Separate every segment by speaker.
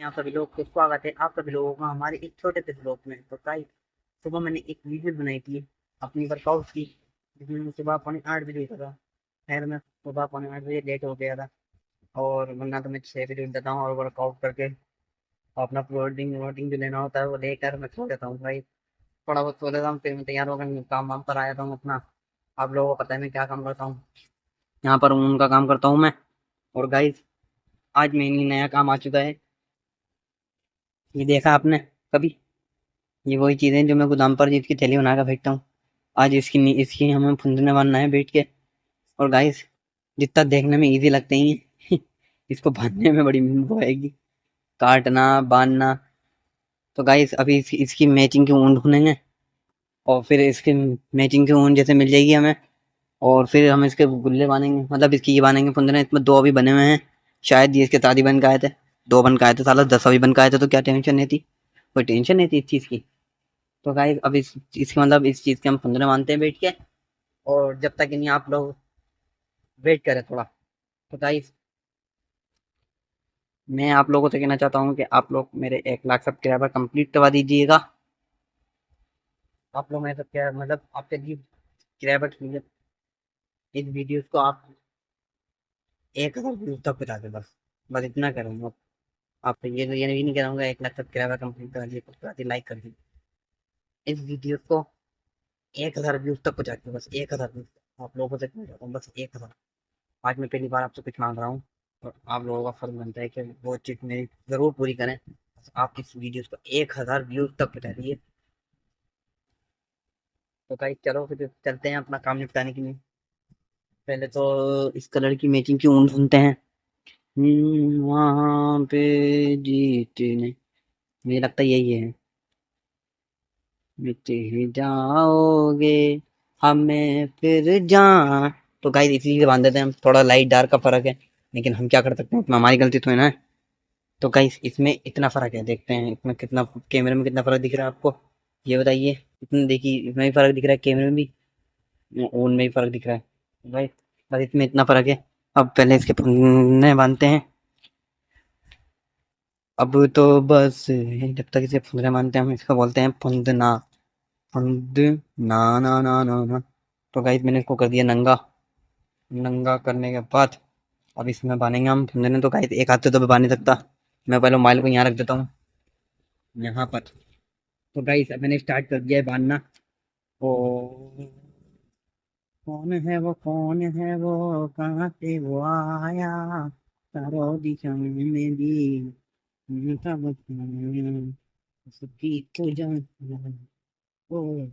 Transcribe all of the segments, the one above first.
Speaker 1: यहाँ सभी लोग को स्वागत है आप सभी लोगों का हमारे एक छोटे से ब्लॉग में। तो गाइस, सुबह मैंने एक वीडियो बनाई थी अपनी वर्कआउट की, जिसमें मैं सुबह 8:45 उठा था। खैर, मैं सुबह 8:45 लेट हो गया था, और वरना तो मैं 6 बजे उठ जाता हूँ और वर्कआउट करके अपना प्रोटीन वोटीन जो लेना होता है वो लेकर मैं सो जाता हूँ भाई। थोड़ा बहुत सो जाता हूँ, फिर मैं तैयार होकर काम वाम पर आ जाता हूँ अपना। आप लोगों को पता है मैं क्या काम करता हूँ। यहाँ पर ऊन का काम करता हूँ मैं। और गाइस, आज मेरी नया काम आ चुका है। ये देखा आपने कभी? ये वही चीजें जो मैं गोदाम पर जिसकी थैली बना कर फेंकता हूँ। आज इसकी हमें फंदने बनना है बैठ के। और गाइस, जितना देखने में इजी लगते ही इसको बांधने में बड़ी वो आएगी, काटना बांधना। तो गाइस, अभी इसकी मैचिंग की ऊन ढूंढेंगे, और फिर इसकी मैचिंग की ऊन जैसे मिल जाएगी हमें, और फिर हम इसके गुल्ले बांधेंगे, मतलब इसकी ये बांधेंगे फंदने। इसमें 2 अभी बने हुए हैं, शायद ये इसके शादी बन के आए थे। 2 बन के आए थे, साला 10 अभी बन के आए थे, तो क्या टेंशन नहीं थी, कोई टेंशन नहीं थी इस चीज़ की। तो गाइस, अब इस इसके मतलब इस चीज़ के हम फंदने मानते हैं बैठ के। और जब तक नहीं आप लोग वेट करें थोड़ा। तो गाइस, मैं आप लोगों से कहना चाहता हूँ कि आप लोग मेरे 1 लाख सब्सक्राइबर कंप्लीट करवा दीजिएगा। आप लोग मेरे सब्सक्राइबर मतलब आपके लिए सब्सक्राइबर, इस वीडियोस को आप 1,000 व्यूज तक पहुँचा दें, बस बस इतना करूँगा। आप ये नहीं करूँगा 1 लाख सब्सक्राइबर कंप्लीट करा दिए, उसके बाद लाइक कर दीजिए इस वीडियो को। 1,000 व्यूज तक पहुँचा के, बस 1,000 व्यूज। आप लोगों से कहना चाहता हूँ बस 1,000। आज मैं पहली बार आपसे कुछ मांग रहा हूँ, और आप लोगों का फर्ज बनता है कि वो चीज़ मेरी ज़रूर पूरी करें। बस आप इस वीडियोस को 1,000 व्यूज तक पहुँचा दीजिए। तो गाइस, चलो फिर चलते हैं अपना काम निपटाने के लिए। पहले तो इस कलर की मैचिंग की ऊन ढूंढते हैं। वहाँ पे जीतने, मुझे लगता है यही है। मिट ही जाओगे हमें फिर जान। तो गाइस, इसी से बांध देते हैं हम। थोड़ा लाइट डार्क का फर्क है, लेकिन हम क्या कर सकते हैं, इसमें हमारी गलती तो है ना। तो गाइस, इसमें इतना फर्क है, देखते हैं इसमें कितना, कैमरे में कितना फर्क दिख रहा है आपको, ये बताइए। इतना देखिए, इसमें भी फर्क दिख रहा है, कैमरे में भी, ऊन में भी फर्क दिख रहा है भाई। बस इसमें इतना फर्क है। अब पहले इसके फंदे बांधते हैं। अब तो बस जब तक इसे फंदे बांधते हैं, हम इसको बोलते हैं फंदना। फंदना ना ना ना ना। तो गाइस, मैंने इसको कर दिया नंगा। नंगा करने के बाद अब इसमें बांधेंगे हम फंदे। तो गाइस, एक हाथ से तो मैं बांध नहीं सकता, मैं पहले मोबाइल को यहाँ रख देता हूँ, यहाँ पर। तो गाइस, अब मैंने स्टार्ट कर दिया है बांधना। ओ, कौन है वो, कहाँ से वो आया, चारों दिशा में भी उनका बताया, उसकी तो जान। ओ,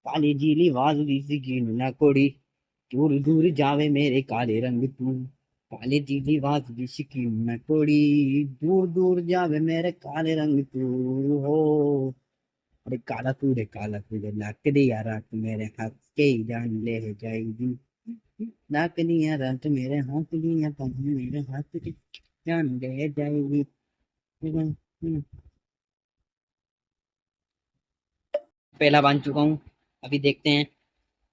Speaker 1: काली जीली बाजुली सी की ना कोड़ी, दूर दूर जावे मेरे काले रंग तू। काली जीली बाजुली सी की ना कोड़ी, दूर दूर जावे मेरे काले रंग तू हो। अरे काला तू रे लाके दे यार, रात मेरे हाथ के ही जान ले जाएगी। लाके दिया रात मेरे हाथ दिया, तुम मेरे हाथ की जान ले जाएगी। पहला बांध चुका हूँ। अभी देखते हैं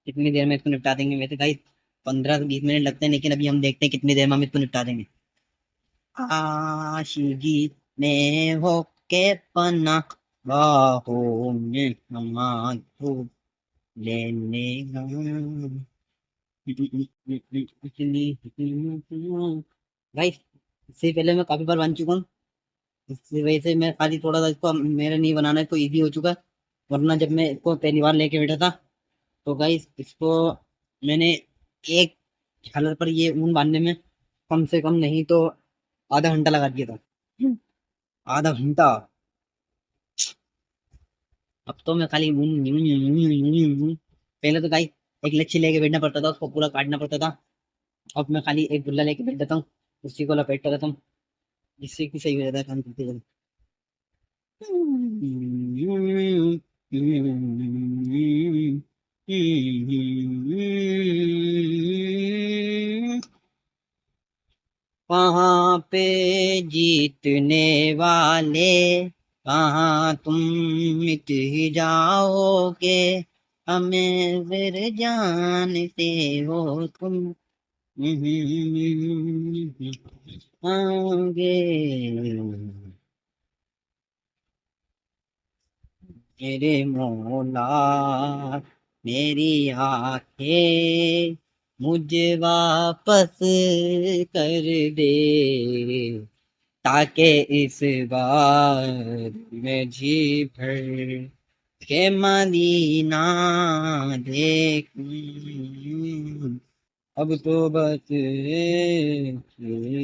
Speaker 1: कितनी देर में इसको निपटा देंगे। वैसे गाइस, 15 से 20 मिनट लगते हैं, लेकिन अभी हम देखते हैं कितनी देर में हम इसको निपटा देंगे। आशिकी में हो के पना, बाहों में हमार लेने गाइस, इससे पहले मैं काफी बार बन चुका हूँ। इसकी वजह से मैं खाली थोड़ा सा इसको मेरा नहीं बनाना है तो इजी हो चुका है। वरना जब मैं इसको पहली बार लेके बैठा था, तो गाइस इसको मैंने एक झालर पर ये ऊन बांधने में कम से कम नहीं तो आधा घंटा लगा दिया था। आधा घंटा। अब तो मैं खाली पहले तो गाइस एक लच्छी लेके बैठना पड़ता था, उसको पूरा काटना पड़ता था। अब मैं खाली एक गुल्ला लेके बैठ जाता हूँ, उसी को लपेटता रहता हूँ, जिससे कि सही हो जाता है काम करते हुए। वहाँ पे जीतने वाले, कहाँ तुम मिट ही जाओगे, हमें फिर जान से हो तुम। आगे मेरे मौला मेरी आंखें मुझे वापस कर दे ताकि इस बार मैं जी भर के मदीना देखूं अब तो बस ये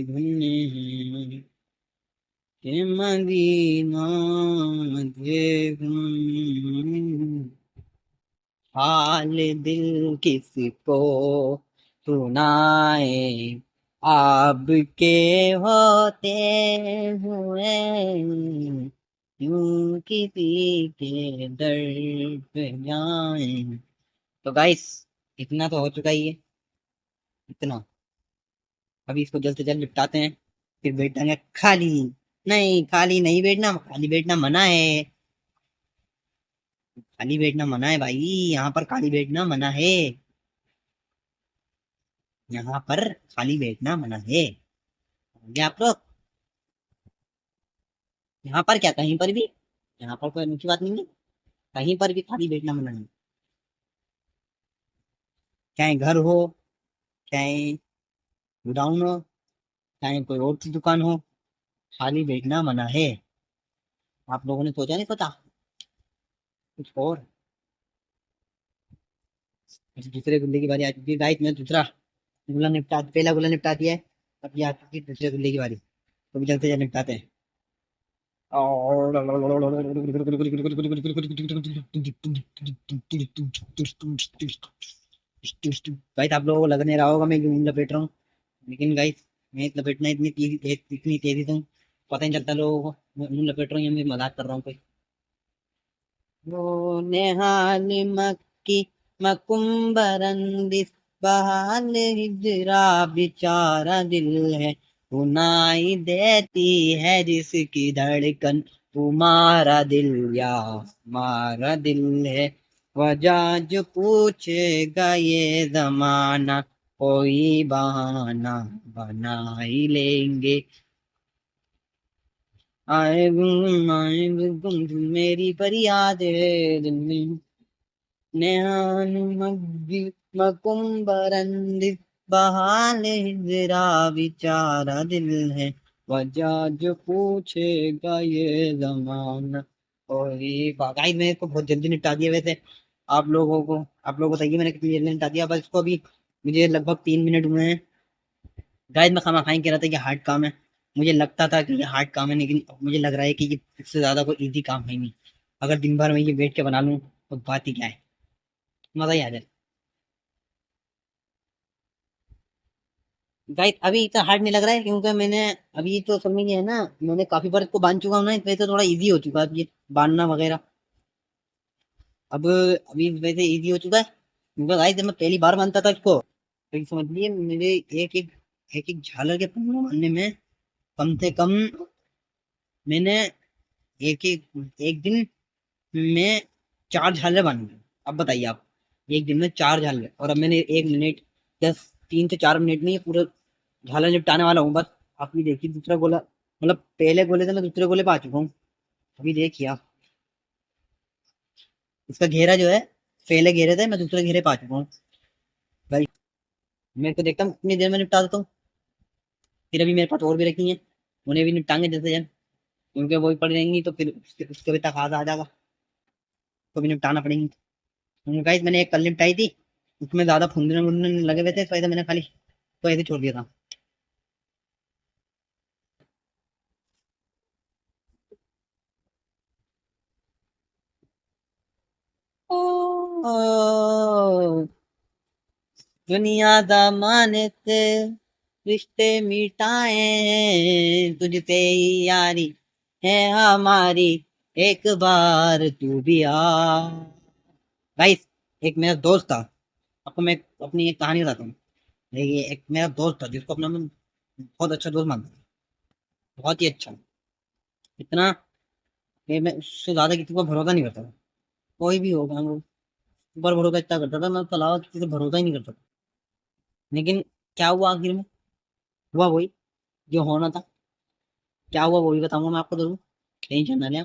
Speaker 1: धुन के मदीना देखूं हाल दिल किसको सुनाए आपके होते हुए यूं किसी के दर्द पे जाए। तो गाइस इतना तो हो चुका ही है। इतना अभी इसको जल्द से जल्द निपटाते हैं फिर बैठेंगे खाली। नहीं खाली नहीं बैठना, खाली बैठना मना है। खाली बैठना मना है भाई, यहाँ पर खाली बैठना मना है। यहाँ पर खाली बैठना मना है। समझे आप लोग? यहाँ पर क्या कहीं पर भी, यहाँ पर कोई अनोखी बात नहीं है। कहीं पर भी खाली बैठना मना नहीं। चाहे घर हो, चाहे गोडाउन हो, चाहे कोई और की दुकान हो, खाली बैठना मना है। आप लोगों ने सोचा नहीं सोचा कुछ और? अच्छा, दूसरे गुल्ले की बारी आ चुकी है गाइस। मैं दूसरा गुल्ला निपटा, पहला गुल्ला निपटा दिया है। अब ये आ चुकी है दूसरे गुल्ले की बारी। तो भी जल्द से जल्द निपटाते हैं। गाइस आप लोगों को लग नहीं रहा होगा मैं यूं लपेट रहा हूँ, लेकिन गाइस मैं लपेटना इतनी तेजी से हूँ, पता नहीं चलता लोगों को मैं यूं लपेट रहा हूँ या मैं मजाक कर रहा हूँ कोई। वो नेहाल मक्की मकुम्बरंदिस बहाल हिजरा बेचारा दिल है सुनाई देती है जिसकी धड़कन तुम्हारा दिल या हमारा दिल है वजह जो पूछेगा ये जमाना कोई बहाना बना ही लेंगे आए गुम मेरी फरियाद है दिल में नेहान मग्गी मकुम्बरंदी बहाल हिजरा बेचारा दिल है वजह जो पूछेगा ये जमाना और ये गाइस मैंने इसको बहुत जल्दी निपटा दिया वैसे। आप लोगों को बताइए मैंने कितनी जल्दी निपटा दिया, बस इसको अभी मुझे लगभग 3 मिनट हुए हैं। गाइस मैं खामा खाई कह रहा था कि हार्ड काम है, मुझे लगता था कि ये हार्ड काम है, लेकिन अब मुझे लग रहा है कि ये इससे ज्यादा कोई इजी काम है नहीं। अगर दिन भर में ये बैठ के बना लूं तो बात ही क्या है, मजा ही आ जाए। गाइस अभी इतना हार्ड नहीं लग रहा है क्योंकि मैंने अभी तो समझ है ना, मैंने काफी बार इसको बांध चुका हूँ ना, इस वजह से थोड़ा इजी हो चुका है अब ये बांधना वगैरह। अब अभी वैसे इजी हो चुका है क्योंकि गाइस जब मैं पहली बार बांधता था इसको तो ये समझिए मेरे एक एक झालर के पन्नों बांधने में कम से कम मैंने एक एक दिन में 4 झालर बांधी। अब बताइए आप, एक दिन में 4 झालर, और अब मैंने 1 मिनट या 3 से 4 मिनट में ये पूरा झालर निपटाने वाला हूँ बस। आप ये देखिए दूसरा गोला, मतलब पहले गोले से मैं दूसरे गोले पे आ चुका हूँ। अभी देखिए आप, इसका घेरा जो है पहले घेरे थे, मैं दूसरे घेरे पे आ चुका हूँ भाई। मेरे को देखता हूँ कितनी देर में निपटा देता हूँ। फिर अभी मेरे पास और भी रखी है, उन्हें भी निपटाएंगे जल्द से जल्द क्योंकि वो भी पड़ी रहेंगी तो फिर उसके भी तक आ जाएगा, तो भी निपटाना पड़ेंगी। गाइस मैंने एक कल निपटाई थी, उसमें ज्यादा फुंदने वुंदने लगे हुए थे, इस वजह से मैंने खाली तो ऐसे छोड़ दिया था। ओ, दुनिया जमाने से रिश्ते मिटाए हैं, तुझसे ही यारी है हमारी, एक बार तू भी आ। गाइस एक मेरा दोस्त था, आपको मैं अपनी एक कहानी बताता हूँ। ये एक मेरा दोस्त था जिसको अपना मैं बहुत अच्छा दोस्त मानता था, बहुत ही अच्छा। इतना कि मैं उससे ज्यादा किसी को भरोसा नहीं करता था। कोई भी होगा वो ऊपर भरोसा इतना करता था, मैं उसके अलावा किसी से भरोसा ही नहीं करता था। लेकिन क्या हुआ आखिर में? हुआ वही जो होना था। क्या हुआ वो भी बताऊंगा मैं आपको जरूर, टेंशन ना लें।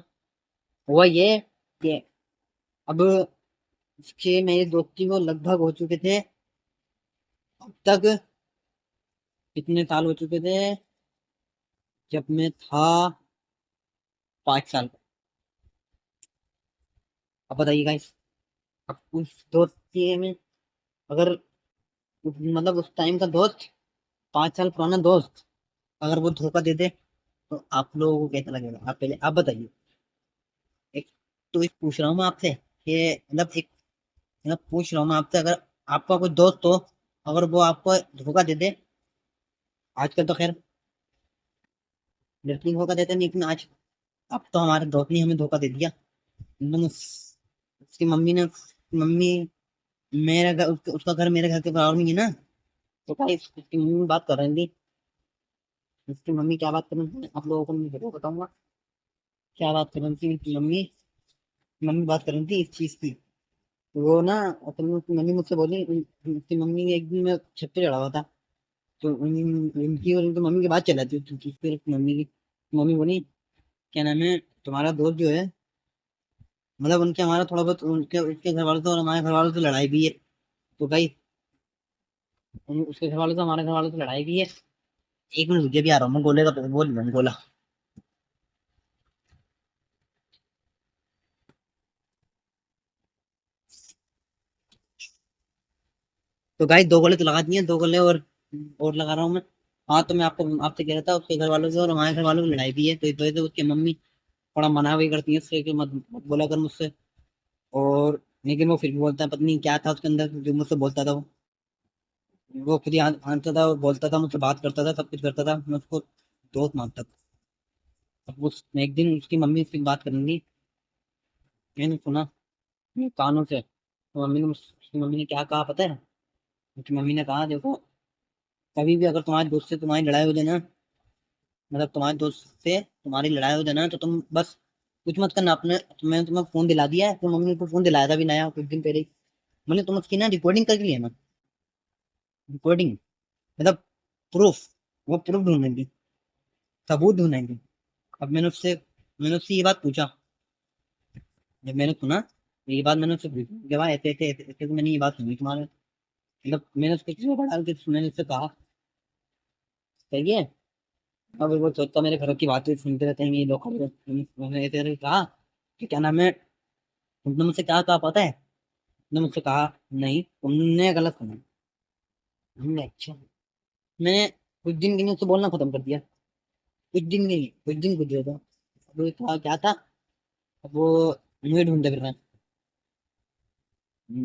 Speaker 1: हुआ ये कि अब उसके मेरी दोस्ती को लगभग हो चुके थे अब तक, कितने साल हो चुके थे, जब मैं था 5 साल का। अब बताइए गाइस, अब उस दोस्ती में अगर मतलब उस टाइम का दोस्त, 5 साल पुराना दोस्त अगर वो धोखा दे दे तो आप लोगों को कैसा लगेगा? आप पहले आप बताइए। एक तो एक पूछ रहा हूँ मैं आपसे कि मतलब एक मतलब पूछ रहा हूँ मैं आपसे, अगर आपका कोई दोस्त हो, अगर वो आपको धोखा दे दे, आजकल तो खैर लड़की धोखा देते नहीं, लेकिन आज अब तो हमारे दोस्त ने हमें धोखा दे दिया। एकदम उसकी मम्मी ने, मम्मी मेरा घर उसका घर मेरे घर के बराबर में ही है ना। तो भाई उसकी मम्मी बात कर रही थी। उसकी मम्मी क्या बात कर रही थी आप लोगों को मैं जरूर बताऊंगा। क्या बात कर रही थी उसकी मम्मी? मम्मी बात कर रही थी इस चीज की। वो ना असल में उसकी मम्मी मुझसे बोली, उसकी मम्मी ने एक दिन मैं छत पे चढ़ा हुआ था, तो उनकी और उनकी मम्मी की बात चल रही थी, तो फिर मम्मी की मम्मी बोली क्या नाम है, तुम्हारा दोस्त जो है, मतलब उनके हमारा थोड़ा बहुत उनके उसके घर वालों से और हमारे घर वालों से लड़ाई भी है। तो भाई उसके घर वालों से हमारे घर वालों से लड़ाई भी है। एक मिनट रुकिए, भी आ रहा हूँ मैं, गोले का बोल मैंने गोला। तो भाई 2 गोले तो लगा दिए, 2 गोले और लगा रहा हूँ मैं। हाँ तो मैं आपको आपसे कह रहा था उसके घर वालों से और हमारे घर वालों की लड़ाई भी है, तो इस वजह से उसकी मम्मी थोड़ा मना भी करती है उससे कि मत बोला कर मुझसे। और लेकिन वो फिर भी बोलता है, पता नहीं क्या था उसके अंदर जो मुझसे बोलता था। वो खुद ही आंसर था, वो बोलता था मुझसे, बात करता था, सब कुछ करता था, मैं उसको दोस्त मानता था। अब उस एक दिन उसकी मम्मी उसकी बात करेंगी, मैंने सुना अपने कानों से, तो मम्मी ने उसकी मम्मी ने क्या कहा पता है? उसकी मम्मी ने कहा देखो, कभी भी अगर तुम्हारे दोस्त से तुम्हारी लड़ाई हो जाए ना, मतलब तुम्हारे दोस्त से तुम्हारी लड़ाई हो जाए ना, तो तुम बस कुछ मत करना अपने। मैंने तुम्हें फोन दिला दिया है, तो मम्मी को फोन दिलाया था भी नया कुछ दिन पहले ही। मैंने तुम उसकी ना रिकॉर्डिंग करके लिया ना, रिकॉर्डिंग मतलब प्रूफ, वो प्रूफ ढूंढेंगे, सबूत ढूंढेंगे। अब मैंने उससे ये बात पूछा, जब मैंने सुना तो ये बात मैंने उससे पूछी कि भाई ऐसे ऐसे ऐसे ऐसे तो मैंने ये बात सुनी तुम्हारे, मतलब मैंने उसको किसी को डाल के मैंने उससे कहा, सही है। अब वो सोचता मेरे घर की बातें सुनते रहते हैं ये लोग, मैंने ऐसे ऐसे कहा कि क्या नाम है, तुमने मुझसे क्या कहा पता है? तुमने मुझसे कहा नहीं, तुमने गलत सुना। हमने अच्छा, मैंने कुछ दिन के लिए उससे बोलना खत्म कर दिया। कुछ दिन के लिए, कुछ दिन गुजरे था। अब वो कहा क्या था, अब वो मुझे ढूंढते फिर रहा है।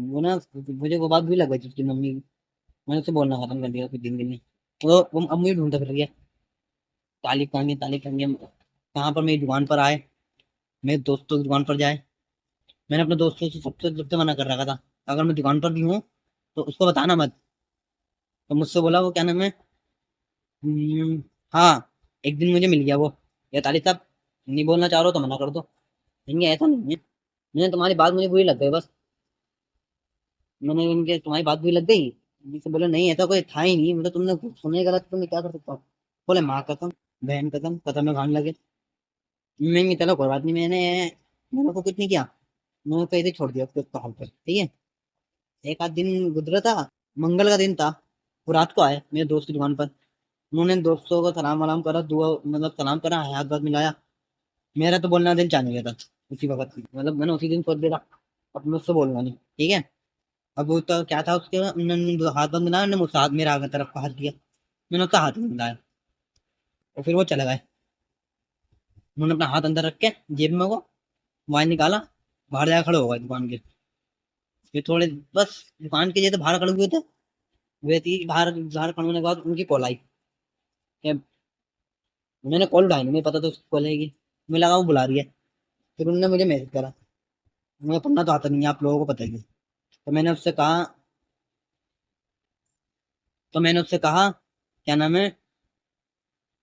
Speaker 1: वो ना, मुझे वो बात भी लग गई थी उसकी मम्मी की। मैंने उससे बोलना खत्म कर दिया कुछ दिन के लिए। वो अब मुझे ढूंढता फिर गया, ताली करेंगे कहाँ पर मेरी दुकान पर आए, मेरे दोस्तों की दुकान पर जाए। मैंने अपने दोस्तों से सबसे सबसे मना कर रखा था, अगर मैं दुकान पर भी हूँ तो उसको बताना मत। तो मुझसे बोला वो क्या नाम है, "हम्म, हाँ एक दिन मुझे मिल गया वो, ये ताली साहब, नहीं बोलना चाह रहे हो तो मना कर दो। नहीं ऐसा नहीं है, मैंने तुम्हारी बात मुझे बुरी लग गई बस, मैंने इनके तुम्हारी बात बुरी लग गई। मुझसे बोले नहीं ऐसा कोई था ही नहीं, मतलब तुमने सुने गलत तो मैं क्या कर सकता हूँ? बोले माँ कसम, बहन कसम, कसम में खाने लगे। नहीं चलो कोई बात नहीं, मैंने को कुछ नहीं किया, मैंने तो ऐसे ही छोड़ दिया उसको हाल पर, ठीक है। एक आध दिन गुजरा था, मंगल का दिन था, वो रात को आए मेरे दोस्त की दुकान पर। उन्होंने दोस्तों को सलाम वलाम करा, दुआ मतलब सलाम करा, हाथ बात मिलाया। मेरा तो बोलना दिल जाने गया था उसी वक्त, मतलब मैंने उसी दिन सोच दिया था अब मैं उससे बोलूंगा नहीं, ठीक है। अब वो तो क्या था उसके, उन्होंने हाथ बात मिलाया, उन्होंने मुझसे हाथ मेरा आगे तरफ का हाथ दिया, मैंने उसका हाथ नहीं मिलाया, और फिर वो चले गए। उन्होंने अपना हाथ अंदर रख के जेब में वो मोबाइल निकाला, बाहर जाकर खड़े हो गए दुकान के। फिर थोड़े बस दुकान के जैसे बाहर खड़े हुए थे, वैसे ही बाहर बाहर खड़े होने के बाद उनकी कॉल आई कि, मैंने कॉल उठाई नहीं, मुझे पता था उसकी कॉल आएगी, मुझे लगा वो बुला रही है। फिर उन्होंने मुझे मैसेज करा, मुझे पढ़ना तो आता नहीं है आप लोगों को पता ही है। तो मैंने उससे कहा क्या नाम है,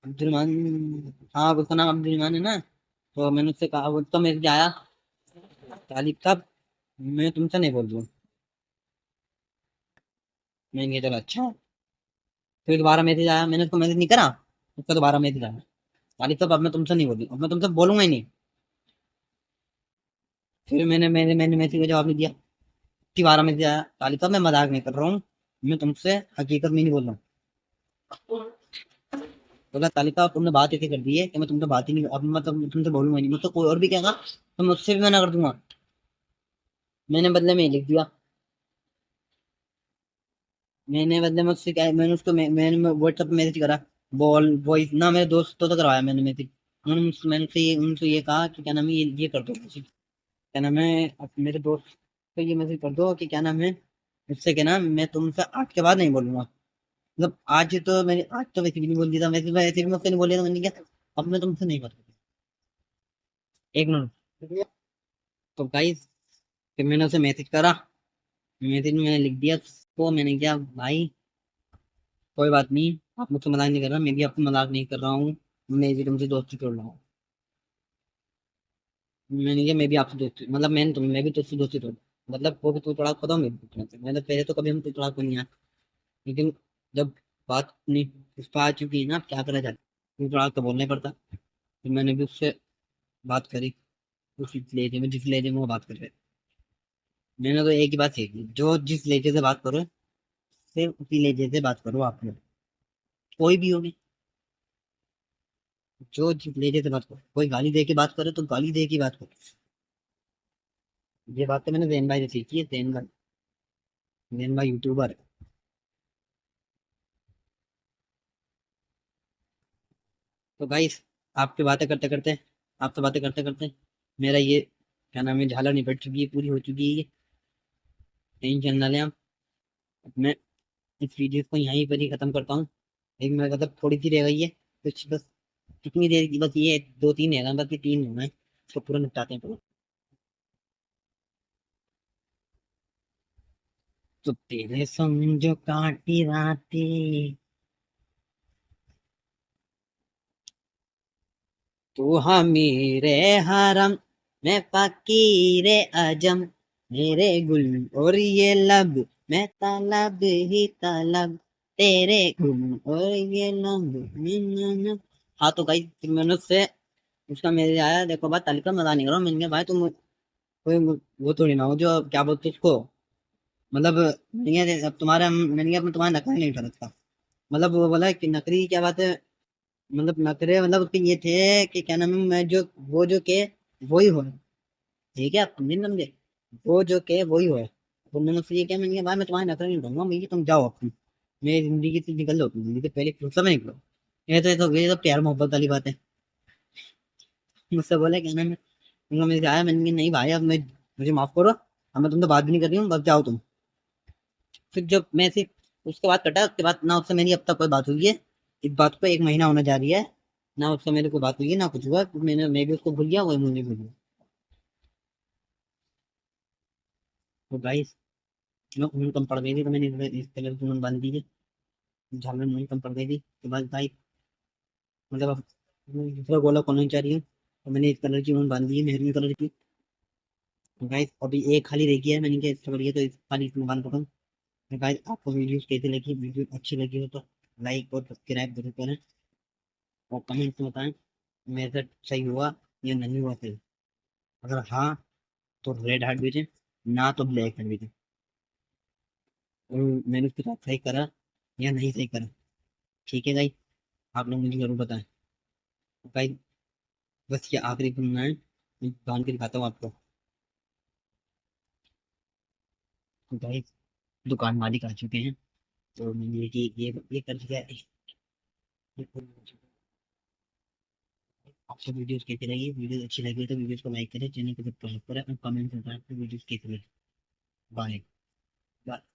Speaker 1: अब्दुलरहमान, हाँ उसका नाम अब्दुलरहमान है ना। तो मैंने उससे कहा, वो तो मेरे आया, तालिब साहब मैं तुमसे नहीं बोल दूँ। मैंने कहा चलो अच्छा। फिर दोबारा मैसेज आया, मैंने उसको मैसेज नहीं करा, उसका दोबारा मैसेज आया, ताली तब अब मैं तुमसे नहीं बोली, अब मैं तुमसे बोलूंगा ही नहीं। फिर मैंने मैसेज का जवाब नहीं दिया। दोबारा मैसेज आया, ताली तब मैं मजाक नहीं कर रहा हूँ, मैं तुमसे हकीकत में नहीं बोल रहा हूँ। बोला तालिका तुमने बात ऐसी कर दी है कि मैं तुमसे बात ही नहीं, अब मतलब तुमसे बोलूंगा नहीं, मुझसे कोई और भी कहेगा तो मैं उससे भी मना कर दूंगा। मैंने बदले में ही लिख दिया। मैंने बदले में उससे क्या, मैंने उसको मैंने व्हाट्सएप पे मैसेज करा, बॉल वॉइस ना, मेरे दोस्तों तक करवाया मैंने मैसेज। मैंने उनसे ये कहा कि क्या नाम है, ये कर दो मैसेज, क्या नाम है, अब मेरे दोस्त को ये मैसेज कर दो कि क्या नाम है, उससे क्या नाम, मैं तुमसे आज के बाद नहीं बोलूंगा। मतलब आज तो मैंने, आज तो वैसे भी नहीं बोल दिया था, वैसे भी मुझसे नहीं बोल दिया था, मैंने क्या अब मैं तुमसे नहीं बात करूंगा। एक मिनट। तो गाइस, फिर मैंने उसे मैसेज करा, मैसेज में मैंने लिख दिया तो मैंने क्या भाई, कोई बात नहीं, आप मुझसे मजाक नहीं कर रहा, मैं भी आपको मजाक नहीं कर रहा हूँ, मैं भी तुमसे दोस्ती तोड़ रहा हूँ। मैंने क्या, मैं भी आपसे दोस्ती, मतलब मैं भी तुझसे दोस्ती तोड़, मतलब वो भी तू तड़ाक पता हूँ, मैं भी तू तड़ाक, मैंने पहले तो कभी हम तू तड़ाक को नहीं आया, लेकिन जब बात नहीं उस पर आ चुकी है ना, अब क्या करा जाए, तू तड़ाक तो बोलना ही पड़ता। फिर मैंने भी उससे बात करी, उस लहजे में जिस लहजे में वो बात कर रहे थे। मैंने तो एक ही बात सीखी, जो जिस लहजे से बात करो सिर्फ उसी लहजे से बात करो, आप लोग कोई भी होगी, जो जिस लहजे से बात करो, कोई गाली दे के बात करे तो गाली दे के बात करो। ये बात तो मैंने जैन भाई से सीखी है, जैन भाई यूट्यूबर है। तो गाइस, आपसे बातें करते करते आपसे बातें करते करते मेरा ये क्या नाम है, झालर निपट चुकी है, पूरी हो चुकी है ये, टेंशन ना लें आप। अब मैं इस वीडियो को यहीं पर ही खत्म करता हूँ, एक मेरा मतलब थोड़ी सी रह गई है, कुछ बस कितनी देर की, बस ये दो तीन है ना, बस ये तीन होना है, इसको पूरा निपटाते हैं पूरा। तो तेरे समझो काटी रातें, तू हमीरे हरम, मैं फकीरे अजम, मेरे गुल और ये लब, मैं तलब ही तलब, तेरे गुल और ये लब, हाँ तो भाई फिर मैंने उससे, उसका मेरे आया, देखो बात तालिका मजा नहीं करो, मैंने कहा भाई तुम कोई वो थोड़ी ना हो जो क्या बोलते उसको, मतलब मैंने कहा, अब तुम्हारा मैंने कहा, मैं तुम्हारा नखरा नहीं उठा सकता। मतलब वो बोला कि नकरी क्या बात है, मतलब नखरे मतलब उसके ये थे कि क्या नाम है, मैं जो वो जो के वही हो, ठीक है आप नहीं समझे, वो जो के वही हो। तो मैंने उससे ये क्या, मैंने कहा भाई मैं तुम्हारे नखरे नहीं उठाऊंगा, मैं तुम जाओ अपनी, मेरी जिंदगी से निकल लो, तुम जिंदगी से पहले फुर्सत में निकलो। ये तो प्यार मोहब्बत वाली बात है। मुझसे बोले क्या नाम है, उनका मेरे से आया, मैंने कहा नहीं भाई अब मैं, मुझे माफ करो, अब मैं तुमसे बात भी नहीं कर रही हूँ, बस जाओ तुम। फिर जब मैं से उसके बाद कटा, उसके बाद ना उससे मेरी अब तक कोई बात हुई है, इस बात को एक महीना होने जा रही है, ना उससे मेरे को बात हुई है ना कुछ हुआ, मैं भी उसको भूल गया, वही मुझे भूल गया। तो गाइस, मैं ऊन कम पड़ गई थी, तो मैंने इस कलर की ऊन बांध दी है, झाल में ऊन कम पड़ गई थी, तो बस भाई मतलब अब मैं दूसरा गोला खोलना ही चाह रही हूँ, तो मैंने इस कलर की ऊन बांध दी है, मेहरून कलर की। तो गाइस अभी एक खाली रह गया है, मैंने क्या इससे बढ़िया तो इस खाली इसमें बांध पड़ा हूँ। तो गाइस आपको वीडियोस कैसी लगी, वीडियो अच्छी लगी हो तो लाइक और सब्सक्राइब जरूर करें, और कमेंट में बताएं मेरे साथ सही हुआ या नहीं हुआ सही। अगर हाँ तो रेड हार्ट भेजें, ना तो ब्लैक हार्ट भेजें, और मैंने उसके साथ सही करा या नहीं सही करा, ठीक है भाई, आप लोग मुझे जरूर बताएं। भाई बस ये आखिरी सुनना है, मैं बांध के दिखाता हूँ आपको। तो भाई दुकान मालिक आ चुके हैं, तो मैंने ये कर दिया है। आपको वीडियोस कैसी लगी, वीडियो अच्छी लगी तो वीडियोस को लाइक करें, चैनल को सब्सक्राइब करें, और कमेंट में बताएं वीडियोस कैसी लगी। Bye bye.